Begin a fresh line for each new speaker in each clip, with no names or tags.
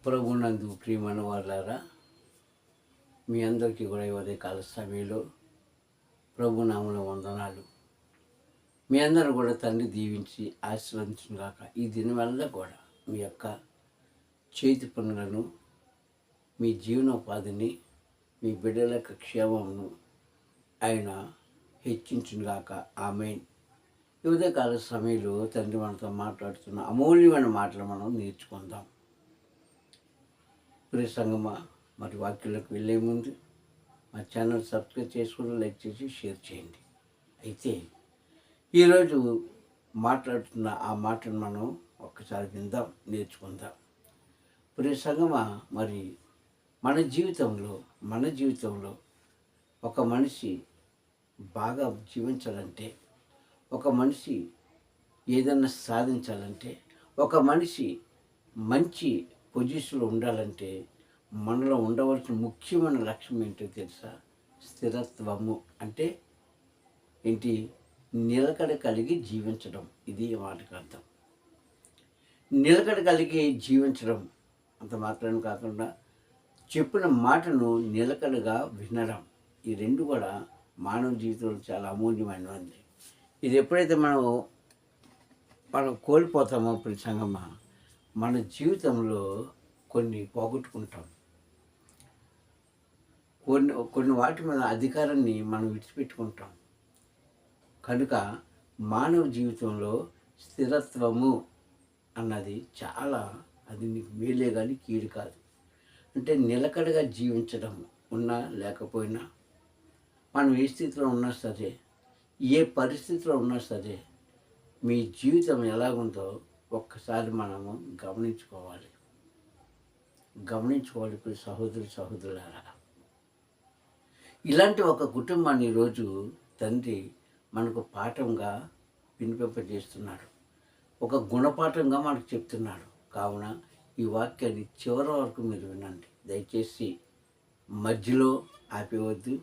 ప్రభునందు ప్రియమైన వాళ్ళారా, మీ అందరికీ కూడా ఈ ఉదయకాల సమయంలో ప్రభునామములో వందనాలు. మీ అందరూ కూడా తండ్రి దీవించి ఆశీర్వదించుగాక. ఈ దినవల్ల కూడా మీ యొక్క చేతి పనులను, మీ జీవనోపాధిని, మీ బిడ్డల యొక్క క్షేమమును ఆయన హెచ్చించుగాక. ఆమేన్. ఈ ఉదయకాల సమయంలో తండ్రి మనతో మాట్లాడుతున్న అమూల్యమైన మాటలు మనం నేర్చుకుందాం. ప్రియ సంగమా, మరి వాక్యంలోకి వెళ్ళే ముందు మా ఛానల్ సబ్స్క్రైబ్ చేసుకుని లైక్ చేసి షేర్ చేయండి. అయితే ఈరోజు మాట్లాడుతున్న ఆ మాటను మనం ఒక్కసారి విందాం, నేర్చుకుందాం. ప్రియ సంగమా, మరి మన జీవితంలో ఒక మనిషి బాగా జీవించాలంటే, ఒక మనిషి ఏదన్నా సాధించాలంటే, ఒక మనిషి మంచి పొజిషన్లో ఉండాలంటే మనలో ఉండవలసిన ముఖ్యమైన లక్ష్యం ఏంటో తెలుసా? స్థిరత్వము. అంటే ఏంటి? నిలకడ కలిగి జీవించడం. ఇది మాటకు అర్థం. నిలకడ కలిగి జీవించడం అంత మాత్రమే కాకుండా చెప్పిన మాటను నిలకడగా వినడం. ఈ రెండు కూడా మానవ జీవితంలో చాలా అమూల్యమైనది. ఇది ఎప్పుడైతే మనం కోల్పోతామో ప్రతి సంగమా, మన జీవితంలో కొన్ని పోగొట్టుకుంటాం. కొన్ని వాటి మీద అధికారాన్ని మనం విడిచిపెట్టుకుంటాం. కనుక మానవ జీవితంలో స్థిరత్వము అన్నది చాలా, అది నీకు మేలే కానీ కీడు కాదు. అంటే నిలకడగా జీవించడం ఉన్నా లేకపోయినా, మనం ఏ స్థితిలో ఉన్నా సరే, ఏ పరిస్థితిలో ఉన్నా సరే, మీ జీవితం ఎలాగుందో ఒక్కసారి మనము గమనించుకోవాలి. ఇప్పుడు సహోదరులారా, ఇలాంటి ఒక కుటుంబాన్ని ఈరోజు తండ్రి మనకు పాఠంగా వినిపింపజేస్తున్నాడు, ఒక గుణపాఠంగా మనకు చెప్తున్నాడు. కావున ఈ వాక్యాన్ని చివరి వరకు మీరు వినండి. దయచేసి మధ్యలో ఆపేవద్దు,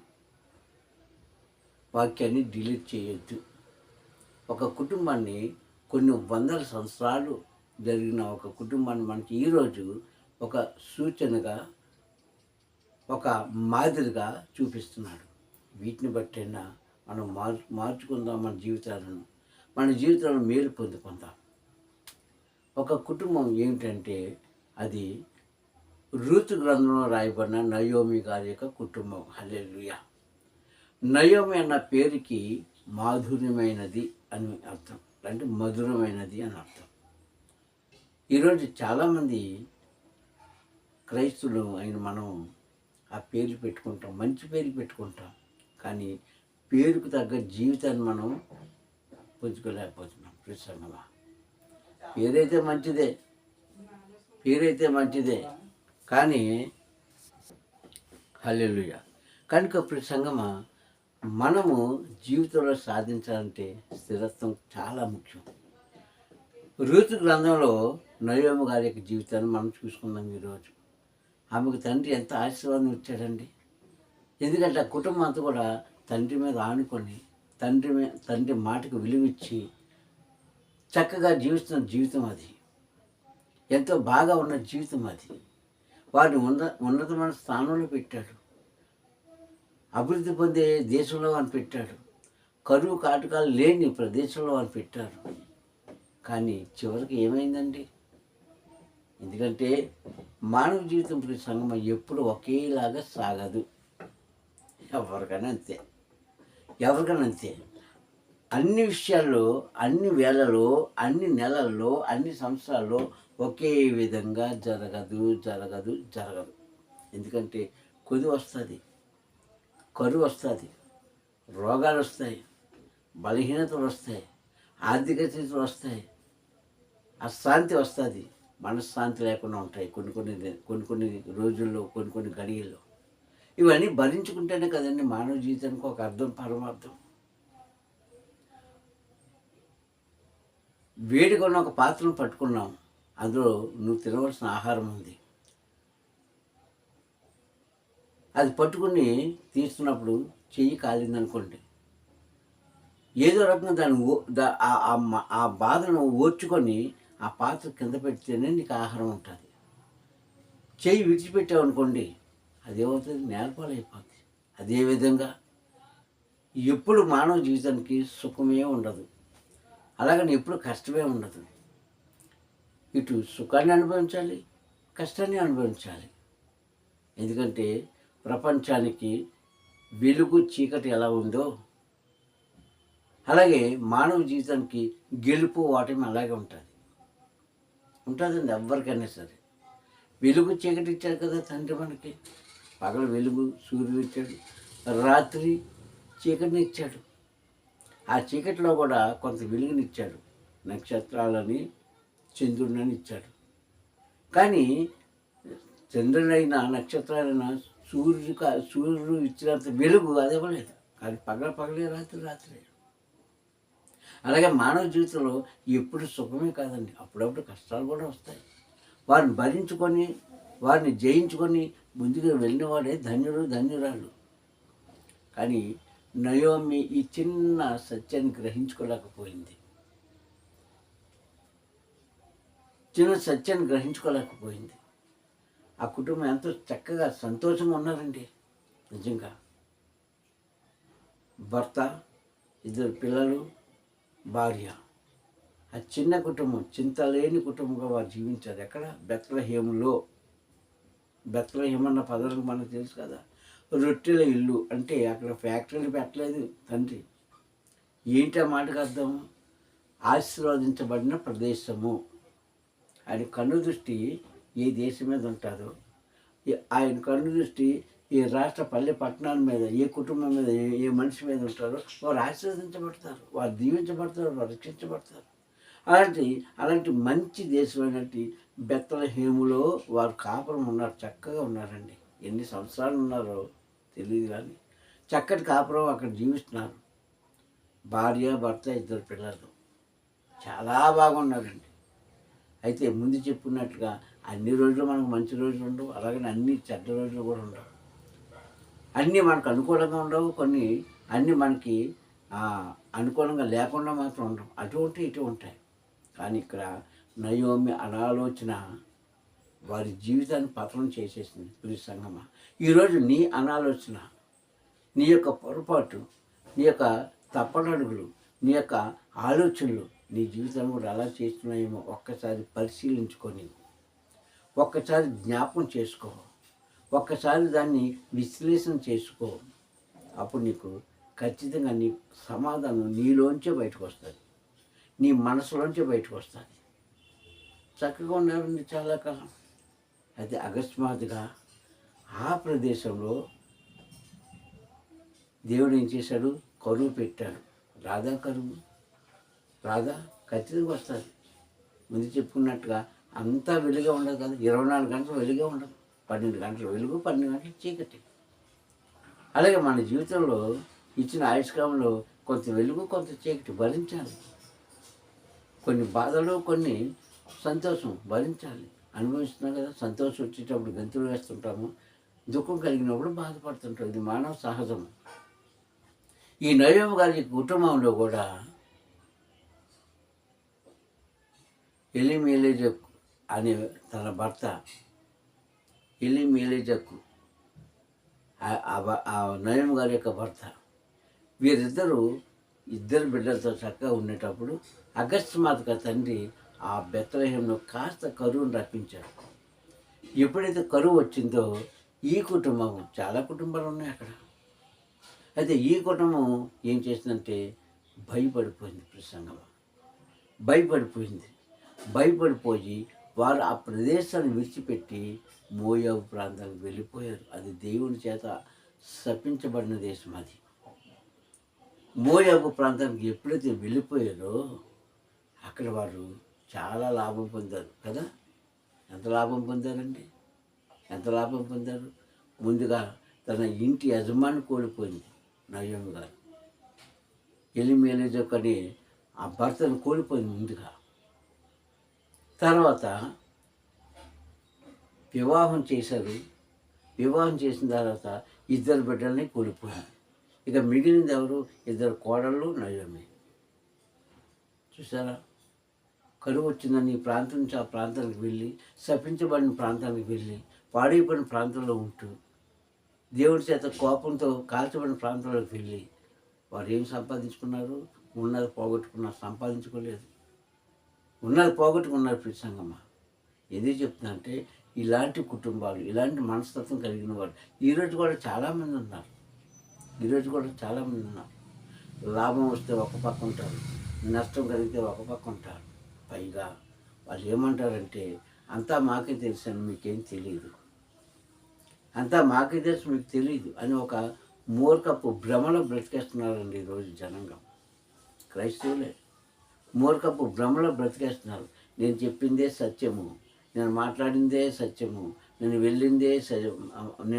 వాక్యాన్ని డిలీట్ చేయొద్దు. ఒక కుటుంబాన్ని, కొన్ని వందల సంవత్సరాలు జరిగిన ఒక కుటుంబాన్ని మనకి ఈరోజు ఒక సూచనగా, ఒక మాదిరిగా చూపిస్తున్నాడు. వీటిని బట్టైనా మనం మార్చుకుందాం మన జీవితాలను మేలు పొందుకుందాం. ఒక కుటుంబం ఏమిటంటే, అది రూతు గ్రంథంలో రాయబడిన నయోమి గారి యొక్క కుటుంబం. హల్లెలూయా. నయోమి అన్న పేరుకి మాధుర్యమైనది అని అర్థం, అంటే మధురమైనది అని అర్థం. ఈరోజు చాలామంది క్రైస్తువులు అయిన మనం ఆ పేర్లు పెట్టుకుంటాం, మంచి పేరు పెట్టుకుంటాం, కానీ పేరుకు తగ్గ జీవితాన్ని మనం పొందుకోలేకపోతున్నాం. ప్రసంగమా, పేరైతే మంచిదే కానీ హల్లెలూయా. కనుక ప్రసంగమా, మనము జీవితంలో సాధించాలంటే స్థిరత్వం చాలా ముఖ్యం. రూతు గ్రంథంలో నయోమి గారి యొక్క జీవితాన్ని మనం చూసుకుందాం. ఈరోజు ఆమెకు తండ్రి ఎంత ఆశీర్వాదం ఇచ్చాడండి. ఎందుకంటే ఆ కుటుంబం అంతా కూడా తండ్రి మీద ఆనుకొని, తండ్రి మాటకు విలువిచ్చి చక్కగా జీవిస్తున్న జీవితం అది. ఎంతో బాగా ఉన్న జీవితం అది. వారిని ఉన్నతమైన స్థానంలో పెట్టాడు. అభివృద్ధి పొందే దేశంలో అని పెట్టాడు. కరువు కాటకాలు లేని ప్రదేశంలో అని పెట్టారు. కానీ చివరికి ఏమైందండి? ఎందుకంటే మానవ జీవితం ప్రతి సంగమం ఎప్పుడు ఒకేలాగా సాగదు. ఎవరికైనా అంతే. అన్ని విషయాల్లో, అన్ని వేళలో, అన్ని నెలల్లో, అన్ని సంవత్సరాల్లో ఒకే విధంగా జరగదు. ఎందుకంటే కొద్ది వస్తుంది, కరువు వస్తుంది, రోగాలు వస్తాయి, బలహీనతలు వస్తాయి, ఆర్థిక స్థితులు వస్తాయి, అశాంతి వస్తుంది, మనశ్శాంతి లేకుండా ఉంటాయి కొన్ని రోజుల్లో, కొన్ని గడియల్లో. ఇవన్నీ భరించుకుంటేనే కదండి మానవ జీవితానికి ఒక అర్థం, పరమార్థం. వేడిగా ఒక పాత్రను పట్టుకున్నాం, అందులో నువ్వు తినవలసిన ఆహారం ఉంది. అది పట్టుకుని తీస్తున్నప్పుడు చెయ్యి కాలిందనుకోండి, ఏదో రకంగా ఆ బాధను ఓర్చుకొని ఆ పాత్ర కింద పెడితేనే నీకు ఆహారం ఉంటుంది. చెయ్యి విడిచిపెట్టామనుకోండి, అదేమవుతుంది, నేలపాలైపోతుంది. అదేవిధంగా ఎప్పుడు మానవ జీవితానికి సుఖమే ఉండదు, అలాగని ఎప్పుడు కష్టమే ఉండదు. ఇటు సుఖాన్ని అనుభవించాలి, కష్టాన్ని అనుభవించాలి. ఎందుకంటే ప్రపంచానికి వెలుగు చీకటి ఎలా ఉందో అలాగే మానవ జీవితానికి గెలుపు ఓటమి అలాగే ఉంటుందండి ఎవరికైనా సరే. వెలుగు చీకటి ఇచ్చాడు కదా తండ్రి మనకి. పగలు వెలుగు సూర్యుడు ఇచ్చాడు, రాత్రి చీకటిని ఇచ్చాడు. ఆ చీకటిలో కూడా కొంత వెలుగునిచ్చాడు, నక్షత్రాలని చంద్రుడిని ఇచ్చాడు. కానీ చంద్రుడైనా నక్షత్రాలైనా సూర్యుడు ఇచ్చినంత వెలుగు అది ఇవ్వలేదు. కానీ పగలే రాత్రి రాత్రి. అలాగే మానవ జీవితంలో ఎప్పుడు సుఖమే కాదండి, అప్పుడప్పుడు కష్టాలు కూడా వస్తాయి. వారిని భరించుకొని వారిని జయించుకొని ముందుకు వెళ్ళిన వాడే ధన్యుడు ధన్యురాలు. కానీ నయోమి ఈ చిన్న సత్యాన్ని గ్రహించుకోలేకపోయింది. ఆ కుటుంబం ఎంతో చక్కగా సంతోషంగా ఉన్నారండి. నిజంగా భర్త, 2 పిల్లలు, భార్య. ఆ చిన్న కుటుంబం చింతలేని కుటుంబంగా వారు జీవించారు. ఎక్కడ? బెత్లెహేములో. బెత్లెహేమ్ అన్న పదాలకు మనకు తెలుసు కదా, రొట్టెల ఇల్లు. అంటే అక్కడ ఫ్యాక్టరీలు పెట్టలేదు తండ్రి. ఏంటి ఆ మాటకు అర్థం? ఆశీర్వదించబడిన ప్రదేశము. ఆయన కన్ను దృష్టి ఏ దేశం మీద ఉంటుందో, ఆయన కన్ను దృష్టి ఏ రాష్ట్ర పల్లె పట్టణాల మీద, ఏ కుటుంబం మీద, ఏ మనిషి మీద ఉంటారో వారు ఆశీర్వదించబడతారు, వారు దీవించబడతారు, వారు రక్షించబడతారు. అలాంటి మంచి దేశమైనటువంటి బెత్లెహేములో వారు కాపురం ఉన్నారు, చక్కగా ఉన్నారండి. ఎన్ని సంవత్సరాలు ఉన్నారో తెలియదు కానీ చక్కటి కాపురం అక్కడ జీవిస్తున్నారు. భార్య, భర్త, 2 పిల్లలు చాలా బాగున్నారండి. అయితే ముందు చెప్పుకున్నట్టుగా అన్ని రోజులు మనకు మంచి రోజులు ఉండవు, అలాగని అన్ని చెడ్డ రోజులు కూడా ఉండవు. అన్నీ మనకు అనుకూలంగా ఉండవు, కొన్ని అన్నీ మనకి అనుకూలంగా లేకుండా మాత్రం ఉండవు. అటువంటి ఇటు ఉంటాయి. కానీ ఇక్కడ నయోమి అనాలోచన వారి జీవితాన్ని పతనం చేసేసింది. ప్రియ సంగమా, ఈరోజు నీ అనాలోచన, నీ యొక్క పొరపాటు, నీ యొక్క తప్పనడుగులు, నీ యొక్క ఆలోచనలు నీ జీవితాన్ని కూడా అలా చేస్తున్నాయేమో ఒక్కసారి పరిశీలించుకొని, ఒక్కసారి జ్ఞాపకం చేసుకో, ఒక్కసారి దాన్ని విశ్లేషణ చేసుకో. అప్పుడు నీకు ఖచ్చితంగా నీ సమాధానం నీలోంచే బయటకు వస్తుంది, నీ మనసులోంచే బయటకు వస్తుంది. చక్కగా ఉన్నారండి చాలా కాలం. అయితే అకస్మాత్తుగా ఆ ప్రదేశంలో దేవుడు ఏం చేశాడు? కరువు పెట్టాడు. రాధా ఖచ్చితంగా వస్తుంది. ముందు చెప్పుకున్నట్టుగా అంతా వెలుగా ఉండదు కదా, 24 గంటలు వెలుగే ఉండదు. 12 గంటలు వెలుగు, 12 గంటలు చీకటి. అలాగే మన జీవితంలో ఇచ్చిన ఆయుష్కాలంలో కొంత వెలుగు, కొంత చీకటి భరించాలి. కొన్ని బాధలు, కొన్ని సంతోషం భరించాలి. అనుభవిస్తున్నాం కదా, సంతోషం వచ్చేటప్పుడు గంతులు వేస్తుంటాము, దుఃఖం కలిగినప్పుడు బాధపడుతుంటాం. ఇది మానవ సహజం. ఈ నయోమి గారి కుటుంబంలో కూడా ఎలీమెలెకు అనే తన భర్త, ఎలీమెలెకు ఆ నయోమి గారి యొక్క భర్త, వీరిద్దరూ 2 బిడ్డలతో చక్కగా ఉండేటప్పుడు అకస్మాత్తుగా తండ్రి ఆ బెత్లెహేములో కాస్త కరువును రప్పించాడు. ఎప్పుడైతే కరువు వచ్చిందో ఈ కుటుంబం, చాలా కుటుంబాలు ఉన్నాయి అక్కడ, అయితే ఈ కుటుంబం ఏం చేసిందంటే భయపడిపోయింది. ప్రసంగం భయపడిపోయి వారు ఆ ప్రదేశాన్ని విడిచిపెట్టి మోయాబు ప్రాంతానికి వెళ్ళిపోయారు. అది దేవుని చేత శపించబడిన దేశం. అది మోయాబు ప్రాంతానికి ఎప్పుడైతే వెళ్ళిపోయారో అక్కడ వారు చాలా లాభం పొందారు కదా. ఎంత లాభం పొందారు? ముందుగా తన ఇంటి యజమాని కోల్పోయింది నయోమి గారు. ఎలీమెలెకు అని ఆ భర్తను కోల్పోయింది ముందుగా. తర్వాత వివాహం చేశారు. వివాహం చేసిన తర్వాత 2 బిడ్డల్ని కోల్పోయింది. ఇక మిగిలింది ఎవరు? 2 కోడళ్ళు, నయోమి. చూసారా, కరువు వచ్చిందని ఈ ప్రాంతం నుంచి ఆ ప్రాంతానికి వెళ్ళి, శపించబడిన ప్రాంతానికి వెళ్ళి పాడైపోయిన ప్రాంతంలో ఉంటూ దేవుడి చేత కోపంతో కాల్చబడిన ప్రాంతంలోకి వెళ్ళి వారు ఏం సంపాదించుకున్నారు? ఉన్నది పోగొట్టుకున్నారు, సంపాదించుకోలేదు. ఉన్నది పోగొట్టుకున్నారు. ప్రియ సంగమా, ఎందుకు చెప్తున్నా అంటే ఇలాంటి కుటుంబాలు, ఇలాంటి మనస్తత్వం కలిగిన వాళ్ళు ఈరోజు కూడా చాలామంది ఉన్నారు. లాభం వస్తే ఒక పక్క ఉంటారు, నష్టం కలిగితే ఒక పక్క ఉంటారు. పైగా వాళ్ళు ఏమంటారంటే అంతా మాకే తెలుసు అని మీకేం తెలియదు, అంతా మాకే తెలుసు మీకు తెలియదు అని ఒక మూర్ఖపు భ్రమలో బ్రతికేస్తున్నారండి ఈరోజు జనాంగం. క్రైస్తవులే మూర్ఖపు భ్రమలో బ్రతికేస్తున్నారు. నేను చెప్పిందే సత్యము, నేను మాట్లాడిందే సత్యము, నేను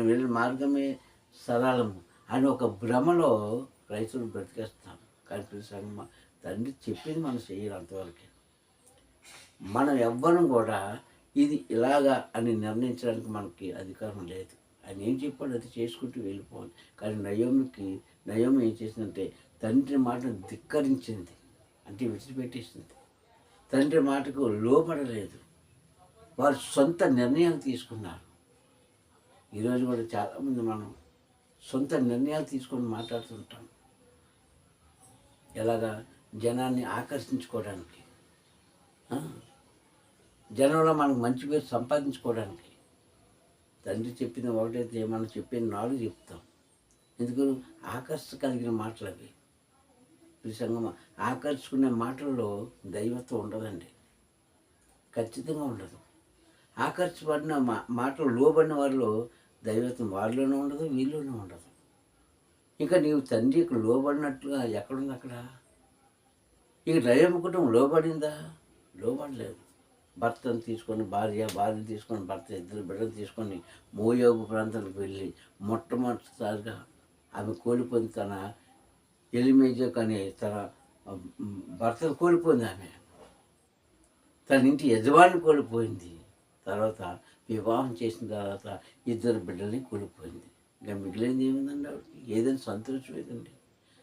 వెళ్ళిన మార్గమే సరళము అని ఒక భ్రమలో రైతులు బ్రతికేస్తున్నారు. కానీ ప్రియ తండ్రి చెప్పింది మనం చేయాలి. అంతవరకే మనం ఎవ్వరం కూడా ఇది ఇలాగా అని నిర్ణయించడానికి మనకి అధికారం లేదు. ఆయన ఏం చెప్పాడు అది చేసుకుంటూ వెళ్ళిపోవాలి. కానీ నయోమి ఏం చేసిందంటే తండ్రి మాటను ధిక్కరించింది, అంటే విడిచిపెట్టేసింది. తండ్రి మాటకు లోపడలేదు, వారు సొంత నిర్ణయాలు తీసుకున్నారు. ఈరోజు కూడా చాలామంది మనం సొంత నిర్ణయాలు తీసుకొని మాట్లాడుతుంటాం. ఎలాగా? జనాన్ని ఆకర్షించుకోవడానికి, జనంలో మనకు మంచి పేరు సంపాదించుకోవడానికి. తండ్రి చెప్పింది ఒకటైతే మనం చెప్పిన 4 చెప్తాం. ఎందుకు? ఆకర్షణ కలిగిన మాటలు అవి. సంగమా, ఆకర్షుకునే మాటల్లో దైవత్వం ఉండదండి, ఖచ్చితంగా ఉండదు. ఆకర్షపడిన మాటలు లోబడిన వారిలో దైవత్వం వారిలోనే ఉండదు, వీళ్ళలోనే ఉండదు. ఇంకా నీవు తండ్రికి లోబడినట్లుగా ఎక్కడుంది అక్కడ? ఇక నయోమి కుటుంబం లోబడిందా? లోబడలేదు. భర్తను తీసుకొని భార్యను తీసుకొని భర్త, 2 బిడ్డలు తీసుకొని మోయాబు ప్రాంతానికి వెళ్ళి మొట్టమొదటిసారిగా ఆమె కోల్పోయింది. తన ఎలిమెజెక్ అనే తన భర్తను కోల్పోయింది. ఆమె తన ఇంటి యజమాని కోల్పోయింది. తర్వాత వివాహం చేసిన తర్వాత 2 బిడ్డల్ని కోల్పోయింది. ఇంకా మిగిలింది ఏమిందండి ఆవిడకి? ఏదైనా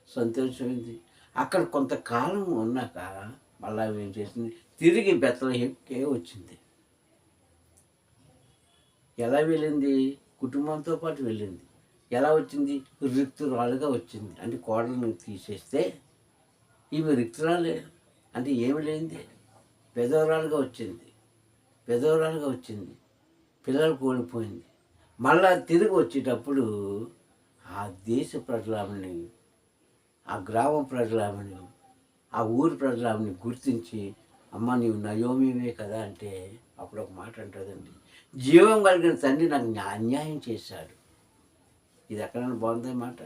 సంతోషమైంది. అక్కడ కొంతకాలం ఉన్నాక మళ్ళీ ఆమె ఏం చేసింది? తిరిగి బెత్లెహేముకే వచ్చింది. ఎలా వెళ్ళింది? కుటుంబంతో పాటు వెళ్ళింది. ఎలా వచ్చింది? రిక్తురాలుగా వచ్చింది. అంటే కోడలను తీసేస్తే ఈమె రిక్తురాలే, అంటే ఏమి లేనిది పెదవరాలుగా వచ్చింది. పిల్లలు కోల్పోయింది. మళ్ళా తిరిగి వచ్చేటప్పుడు ఆ దేశ ప్రజలామని, ఆ గ్రామ ప్రజలామని, ఆ ఊరి ప్రజలామని గుర్తించి, అమ్మ నీవు నయోమివే కదా అంటే అప్పుడు ఒక మాట అంటుందండి, జీవం కలిగిన తండ్రి నాకు అన్యాయం చేశాడు. ఇది ఎక్కడైనా బాగుంది మాట?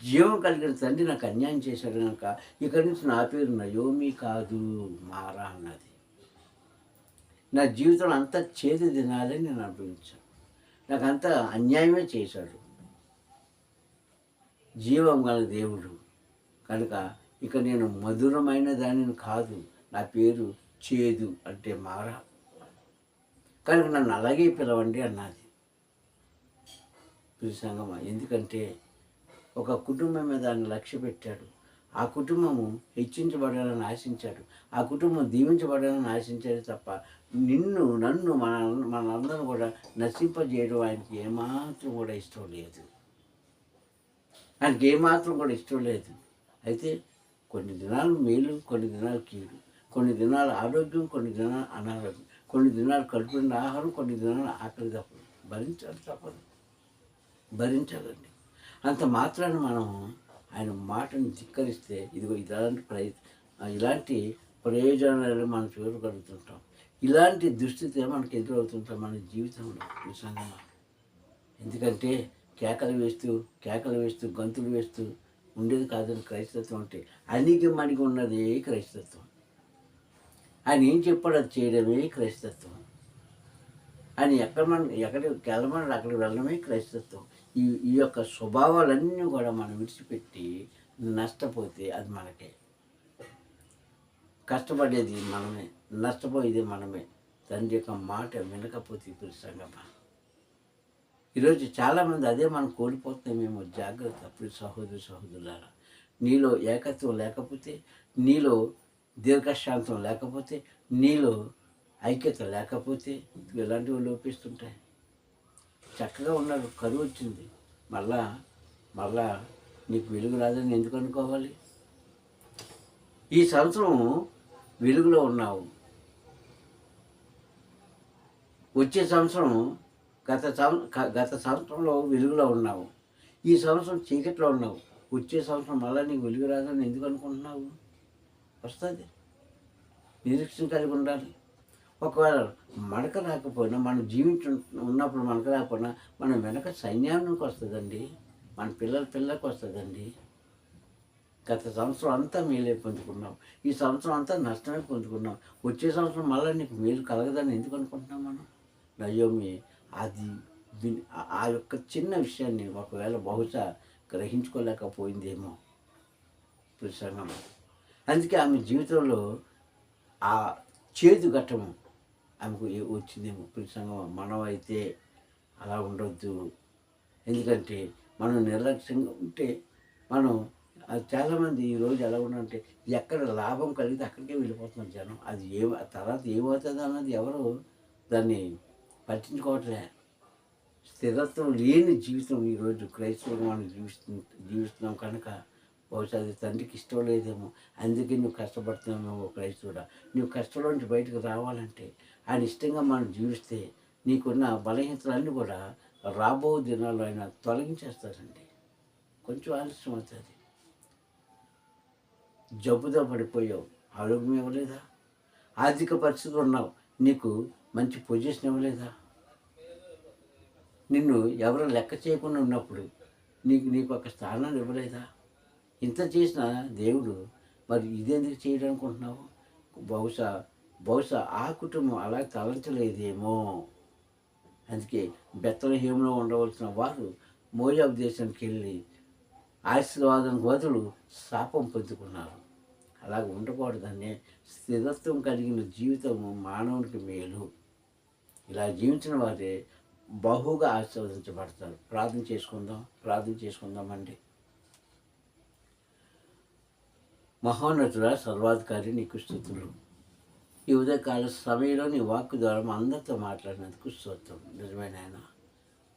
జీవం కలిగిన తండ్రి నాకు అన్యాయం చేశాడు కనుక ఇక్కడి నుంచి నా పేరు నయోమి కాదు, మారా అన్నది. నా జీవితంలో అంతా చేదు దినాలని నేను అనుభవించాను. నాకు అంతా అన్యాయమే చేశాడు. జీవం గల దేవుడు కనుక ఇక నేను మధురమైన దానిని కాదు, నా పేరు చేదు అంటే మారా, కనుక నన్ను అలాగే పిలవండి అన్నది. సంగమా, ఎందుకంటే ఒక కుటుంబం మీద దాన్ని లక్ష్య పెట్టాడు. ఆ కుటుంబము హెచ్చించబడాలని ఆశించాడు, ఆ కుటుంబం దీవించబడాలని ఆశించాడు తప్ప నన్ను మనందరం కూడా నశింపజేయడం ఆయనకి ఏమాత్రం కూడా ఇష్టం లేదు. అయితే కొన్ని దినాలు మేలు, కొన్ని దినాలు కీడు, కొన్ని దినాలు ఆరోగ్యం, కొన్ని దినాలు అనారోగ్యం, కొన్ని దినాలు కడుపు నిండా ఆహారం, కొన్ని దినాలు ఆకలి తప్పదు. భరించాలండి. అంత మాత్రాన మనం ఆయన మాటను ధిక్కరిస్తే ఇదిగో ఇలాంటి ప్రయోజనాలు మనం చూడగలుగుతుంటాం. ఇలాంటి దుస్థితి మనకు ఎదురవుతుంటాం మన జీవితంలో నిజంగా. ఎందుకంటే కేకలు వేస్తూ గంతులు వేస్తూ ఉండేది కాదని క్రైస్తత్వం అంటే అణిగి మణిగి ఉన్నదే క్రైస్తత్వం. ఆయన ఏం చెప్పాడు అది చేయడమే క్రైస్తత్వం. ఆయన ఎక్కడికి వెళ్ళమని అక్కడికి వెళ్ళడమే క్రైస్తత్వం. ఈ యొక్క స్వభావాలన్నీ కూడా మనం విడిచిపెట్టి నష్టపోతే అది మనకే. కష్టపడేది మనమే, నష్టపోయేది మనమే. తండ్రి యొక్క మాట వినకపోతే ఇప్పుడు సంగమా. ఈరోజు చాలామంది అదే మనం కోల్పోతామేమో. జాగ్రత్త ప్రియ సహోదరులారా. నీలో ఏకత్వం లేకపోతే, నీలో దీర్ఘశాంతం లేకపోతే, నీలో ఐక్యత లేకపోతే ఇలాంటివి లోపిస్తుంటాయి. చక్కగా ఉన్నారు, కరువు వచ్చింది, మళ్ళా మళ్ళా నీకు వెలుగు రాదని ఎందుకు అనుకోవాలి? ఈ సంవత్సరం వెలుగులో ఉన్నావు, వచ్చే సంవత్సరం గత సంవత్సరంలో వెలుగులో ఉన్నావు, ఈ సంవత్సరం చీకట్లో ఉన్నావు, వచ్చే సంవత్సరం మళ్ళీ నీకు వెలుగు రాదని ఎందుకు అనుకుంటున్నావు? వస్తుంది. నిరీక్షణ కలిగి ఉండాలి. ఒకవేళ మనక రాకపోయినా, మనం ఉన్నప్పుడు మనకు రాకపోయినా మనం వెనక సైన్యానికి వస్తుందండి, మన పిల్లలకు వస్తుందండి. గత సంవత్సరం అంతా మేలే పొందుకున్నాం, ఈ సంవత్సరం అంతా నష్టమే పొందుకున్నాం, వచ్చే సంవత్సరం మళ్ళీ నీకు మేలు కలగదని ఎందుకు అనుకుంటున్నాం మనం? నయోమి అది ఆ యొక్క చిన్న విషయాన్ని ఒకవేళ బహుశా గ్రహించుకోలేకపోయిందేమో ప్రసంగం. అందుకే ఆమె జీవితంలో ఆ చేదు ఘట్టము ఆమెకు వచ్చిందేమో ప్రసంగం. మనం అయితే అలా ఉండొద్దు. ఎందుకంటే మనం నిర్లక్ష్యంగా ఉంటే మనం చాలామంది ఈరోజు ఎలా ఉన్నారంటే ఎక్కడ లాభం కలిగితే అక్కడికే వెళ్ళిపోతున్నారు జనం. అది తర్వాత ఏమవుతుంది అన్నది ఎవరు దాన్ని పట్టించుకోవట్లే. స్థిరత్వం లేని జీవితం ఈరోజు క్రైస్తవులు మనం జీవిస్తున్నాం కనుక బహుశా అది తండ్రికి ఇష్టం లేదేమో, అందుకే నువ్వు కష్టపడుతున్నామేమో. క్రైస్తవుడా, నువ్వు కష్టంలో నుంచి బయటకు రావాలంటే ఆయన ఇష్టంగా మనం జీవిస్తే నీకున్న బలహీనతలన్నీ కూడా రాబో దినాల్లో ఆయన తొలగించేస్తారండి. కొంచెం ఆలస్యం అవుతుంది. జబ్బుతో పడిపోయావు, ఆరోగ్యం ఇవ్వలేదా? ఆర్థిక పరిస్థితులు ఉన్నావు, నీకు మంచి పొజిషన్ ఇవ్వలేదా? నిన్ను ఎవరు లెక్క చేయకుండా ఉన్నప్పుడు నీకు ఒక స్థానాన్ని ఇవ్వలేదా? ఇంత చేసిన దేవుడు మరి ఇదెందుకు చేయడం అనుకుంటున్నావు? బహుశా ఆ కుటుంబం అలా తలంచలేదేమో. అందుకే బెత్లెహేములో ఉండవలసిన వారు మోయాబు దేశానికి వెళ్ళి ఆశీర్వాదానికి బదులు శాపం పొందుకున్నారు. అలాగ ఉండకూడదనే స్థిరత్వం కలిగిన జీవితము మానవునికి మేలు. ఇలా జీవించిన వారే బహుగా ఆశీర్వదించబడతారు. ప్రార్థన చేసుకుందామండి. మహోన్నతుడ, సర్వాధికారి, నీకు స్తుతులు. ఈ ఉదయకాల సమయంలో నీ వాక్కు ద్వారా మా అందరితో మాట్లాడినందుకు స్తోత్రం. నిజమైన ఆయన,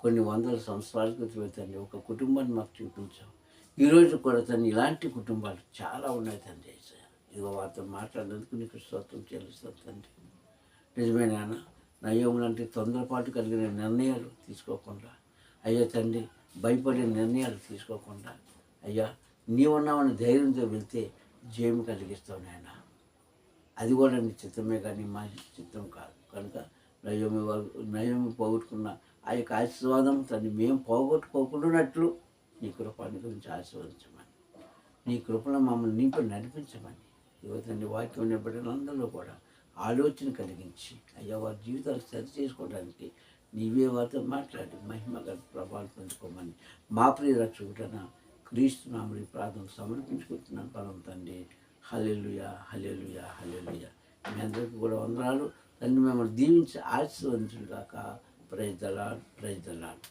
కొన్ని వందల సంవత్సరాల క్రితం తండ్రి ఒక కుటుంబాన్ని మాకు చూపించాం. ఈరోజు కూడా తండ్రి ఇలాంటి కుటుంబాలు చాలా ఉన్నాయి తండ్రి. ఇదిగో వారితో మాట్లాడినందుకు నీకు స్తోత్రం చెల్లిస్తాను తండ్రి. నిజమైన ఆయన, నయోము లాంటి తొందరపాటు కలిగిన నిర్ణయాలు తీసుకోకుండా, అయ్యా తండ్రి భయపడే నిర్ణయాలు తీసుకోకుండా, అయ్యా నీవున్నామని ధైర్యంతో వెళ్తే జయము కలిగిస్తావు నాయన. అది కూడా నీ చిత్తమే కానీ మా చిత్తం కాదు కనుక నయోమి పోగొట్టుకున్న ఆ యొక్క ఆశీర్వాదం తను మేము పోగొట్టుకోకుండానట్లు నీ కృపాన్ని గురించి ఆశీర్వదించమని, నీ కృపను మమ్మల్ని నింపి నడిపించమని యువతని వాక్యం నింపడంలో కూడా ఆలోచన కలిగించి అయ్యా వారి జీవితాలు సరి చేసుకోవడానికి నీవే వారితో మాట్లాడి మహిమ ప్రభావం పొందుకోమని మా ప్రియ రక్షకుడైన క్రీస్తు నామములో ప్రార్థన సమర్పించుకుంటున్నాను పరమ తండ్రి. హల్లెలూయా, హల్లెలూయా, హల్లెలూయా. మీ అందరికీ కూడా వందనాలు. తండ్రి మిమ్మల్ని దీవించి ఆశీర్వదించుగాక. Praise the lord, praise the lord.